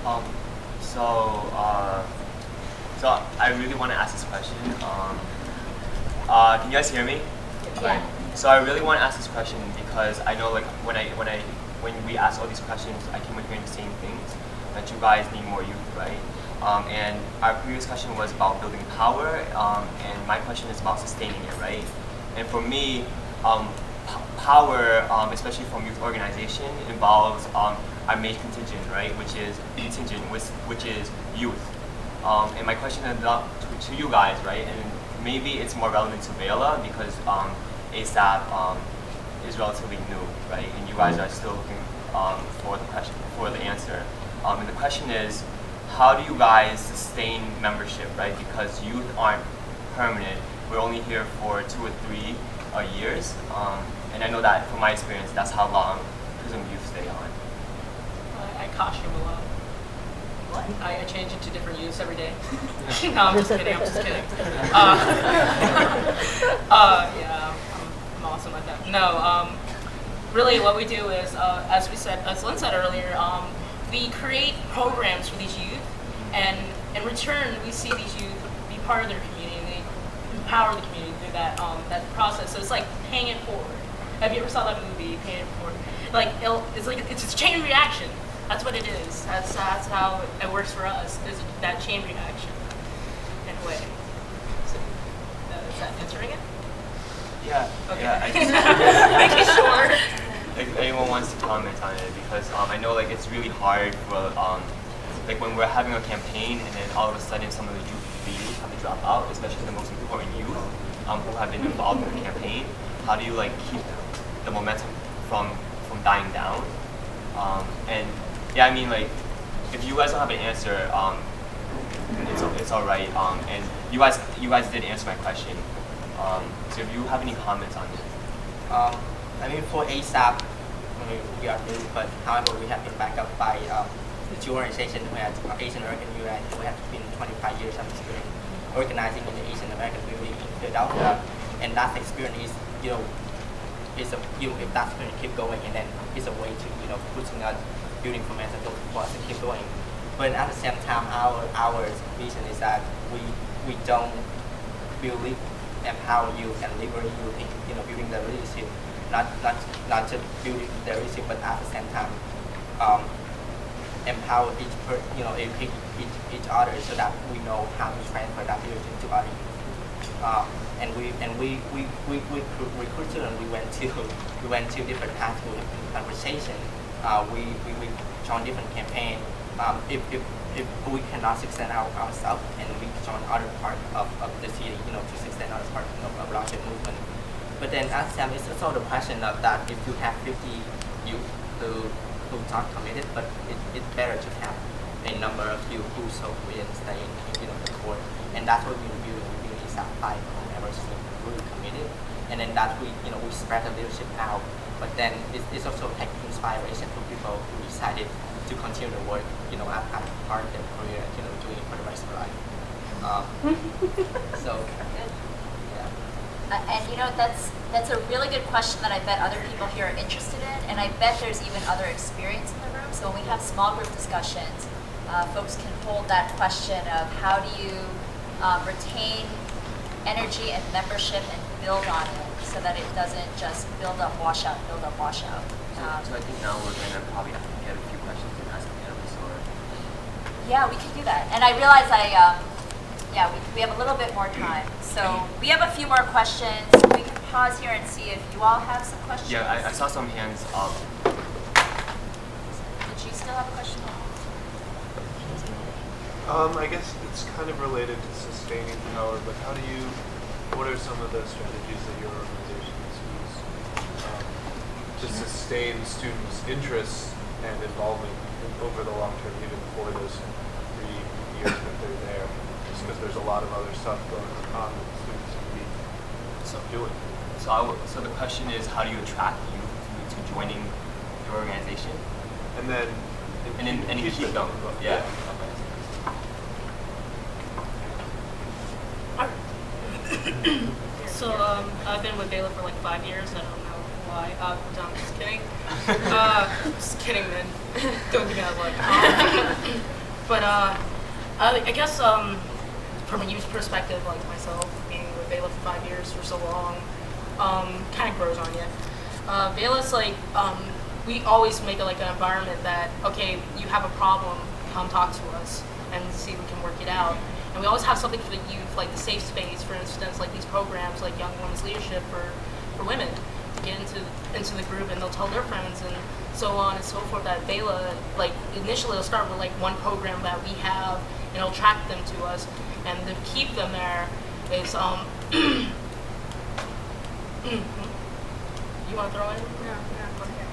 Um, so, uh, so I really want to ask this question. Can you guys hear me? Yeah. So I really want to ask this question because I know like when we ask all these questions, I keep on hearing the same things that you guys need more youth, right? And our previous question was about building power, and my question is about sustaining it, right? And for me, power, especially from youth organization, involves our main contingent, right, which is which is youth. And my question is to you guys, right, and maybe it's more relevant to Vela because ASAP is relatively new, right, and you guys are still looking for the answer. And the question is, how do you guys sustain membership, right? Because youth aren't permanent. We're only here for 2 or 3 years, and I know that from my experience, that's how long Prism Youth stay on. I costume a lot. What? I change into different youths every day. No, I'm just kidding. Yeah, I'm awesome like that. No, really what we do is, as Lynn said earlier, we create programs for these youth, and in return, we see these youth be part of their community, empower the community through that process. So it's like paying it forward. Have you ever saw that movie, Paying It Forward? It's a chain reaction. That's what it is. That's how it works for us. Is that chain reaction in a way. So, is that answering it? Yeah. Okay. Yeah, Making sure. If anyone wants to comment on it, because I know like it's really hard for like when we're having a campaign and then all of a sudden some of the youth have to drop out, especially the most important youth who have been involved in the campaign. How do you like keep the momentum from dying down? And yeah, I mean like if you guys don't have an answer, it's all right. And you guys did answer my question. So if you have any comments on it. I mean, for ASAP, we are new, but however, we have been backed up by the two organizations who has Asian American UN, who have been 25 years of experience organizing in the Asian American community in Philadelphia, and that experience is, if that's going to keep going, and then it's a way to, pushing us, building momentum for us to keep going. But at the same time, our vision is that we don't believe empower youth and liberate youth in, building the leadership. Not just building their leadership, but at the same time, empower each other so that we know how to transfer that leadership to other youth. And we recruited and we went to different paths with conversation. We joined different campaigns. If we cannot sustain ourselves, and we join other part of the city, to sustain other part of larger movement. But then at the time, it's also the question of that if you have 50 youth who not committed, but it's better to have a number of youth who so will stay in the core, and that's what we build is that by whoever is really committed, and then that we spread the leadership out. But then it's also like inspiration for people who decided to continue the work, at part of their career, doing it for the rest of their life. So. And that's a really good question that I bet other people here are interested in, and I bet there's even other experience in the room. So when we have small group discussions, folks can hold that question of how do you retain energy and membership and build on it so that it doesn't just build up, wash out, build up, wash out. So I think now we're going to probably have to get a few questions and ask the panelists, or... Yeah, we could do that. And I realize we have a little bit more time. So we have a few more questions. We can pause here and see if you all have some questions. Yeah, I saw some hands up. Did you still have a question? I guess it's kind of related to sustaining power, but what are some of the strategies that your organizations use to sustain students' interests and involvement over the long term, even for those 3 years that they're there? Because there's a lot of other stuff going on that students can be doing. So the question is, how do you attract youth to joining your organization? And then keep them. Yeah. So I've been with Vela for like 5 years. I don't know a why. No, I'm just kidding. Just kidding, man. Don't give me that look. But I guess from a youth perspective, like myself, being with Vela for 5 years for so long, kind of grows on you. Vela's like, we always make it like an environment that, okay, you have a problem, come talk to us and see if we can work it out. And we always have something for the youth, like the safe space, for instance, like these programs like Young Women's Leadership for women to get into the group, and they'll tell their friends and so on and so forth. That Vela, like initially it'll start with like one program that we have, and it'll attract them to us, and to keep them there is You want to throw it? No, okay.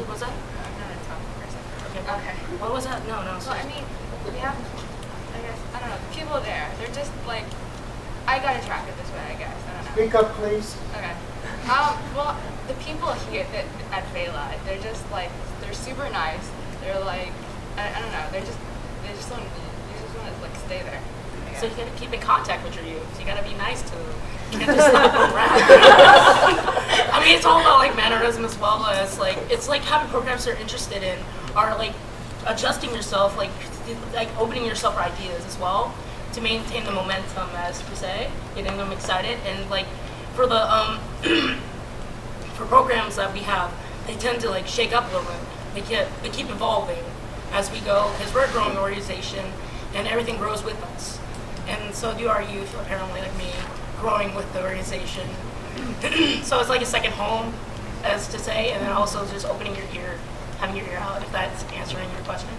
What's that? I'm gonna talk for a second. Okay. Okay. What was that? No. Well, Sorry. I mean, we have, I guess, I don't know, the people there, they're just like, I got attracted this way, I guess, I don't know. Speak up, please. Okay. Well, the people here at Vela, they're just like, they're super nice. They're like, I don't know, they just want to like stay there. I So guess. you gotta keep in contact with your youth. You gotta be nice to them. You can't just slap them around. I mean, it's all about like mannerism as well as like it's like having programs they're interested in, or like adjusting yourself, like opening yourself for ideas as well to maintain the momentum, as we say, getting them excited, and like for the for programs that we have, they tend to like shake up a little bit. They keep evolving as we go because we're a growing organization and everything grows with us. And so do our youth, apparently, like me, growing with the organization. So it's like a second home, as to say, and then also just opening your ear, having your ear out, if that's answering your question.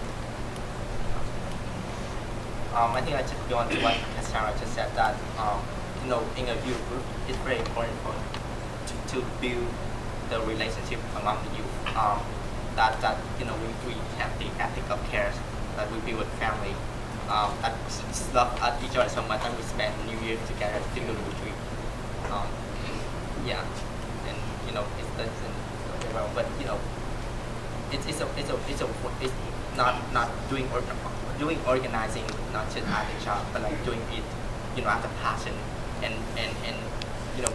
I think I just go on to what Cassandra just said that in a youth group, it's very important to build the relationship among the youth. That we have the ethic of care that we build with family. That just love each other so much, and we spend New Year together to do the retreat. Yeah, and it doesn't go very well, but it's not doing organizing, not just at the job, but like doing it as a passion, and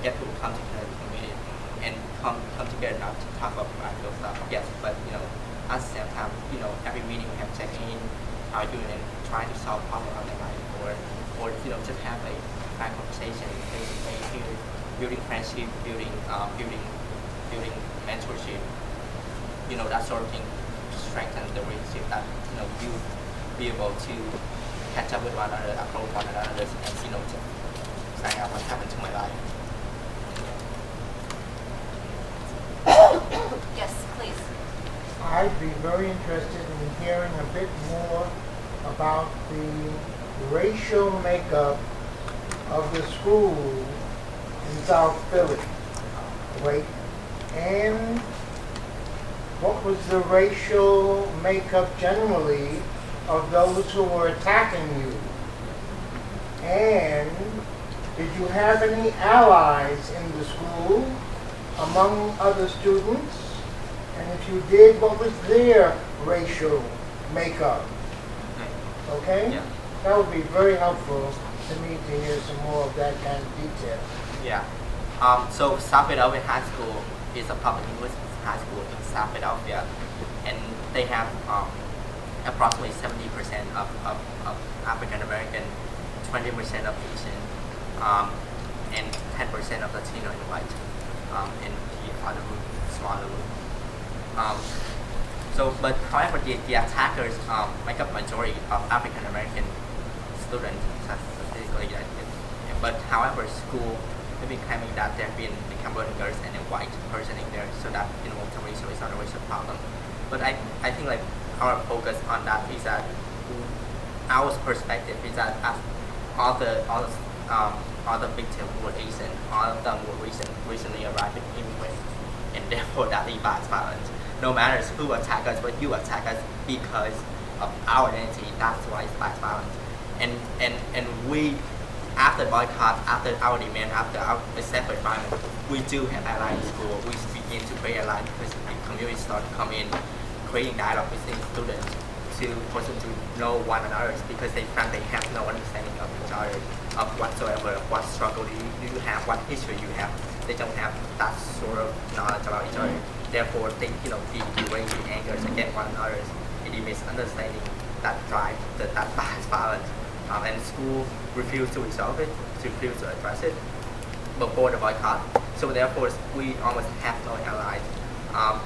get people come together to commit it and come together not to talk about practical stuff. Yes, but at the same time, every meeting we have check in, how you doing, and trying to solve problems on the life, or just have a frank conversation, building friendship, building mentorship, that sort of thing, to strengthen the relationship that you be able to catch up with one another, approach one another, and to find out what happened to my life. Yes, please. I'd be very interested in hearing a bit more about the racial makeup of the school in South Philly. Wait, and what was the racial makeup generally of those who were attacking you? And did you have any allies in the school among other students? And if you did, what was their racial makeup? Okay? Yeah. That would be very helpful to me to hear some more of that kind of detail. Yeah. So South Philadelphia High School is a public English high school in South Philadelphia, and they have approximately 70% of African American, 20% of Asian, and 10% of Latino and white, and the other group, smaller group. But however, the attackers make up majority of African American students, statistically. But however, school have been claiming that there have been the Cambodian girls and a white person in there, so that some racial is not a racial problem. But I think like our focus on that is that our perspective is that all the victims were Asian, all of them were recently arrived in immigrants, and therefore that is violence. No matter who attack us, but you attack us because of our identity. That's why it's violence. And we, after boycott, after our demand, after our separate environment, we do have allies in school. We begin to create allies because the community start to come in, creating dialogue with the students for them to know one another, because they frankly have no understanding of each other, of whatsoever, what struggle do you have, what history you have. they don't have that sort of knowledge about each other. Therefore, they, the raising angers against one another, it is misunderstanding that drive, that bias violence. And school refuse to resolve it, refuse to address it before the boycott. So therefore, we almost have no allies.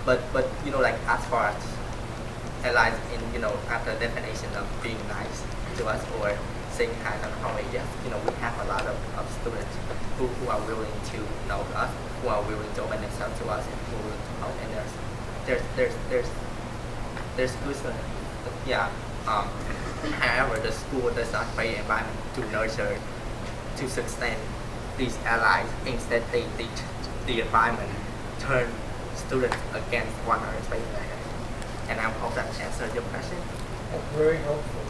But like as far as allies in, after definition of being nice to us or saying hi and how yes, we have a lot of students who are willing to know us, who are willing to open themselves to us, and who are willing to help. And there's good students. Yeah. However, the school does not create an environment to nurture, to sustain these allies. Instead, the environment turn students against one another. And I hope that answers your question. That's very helpful.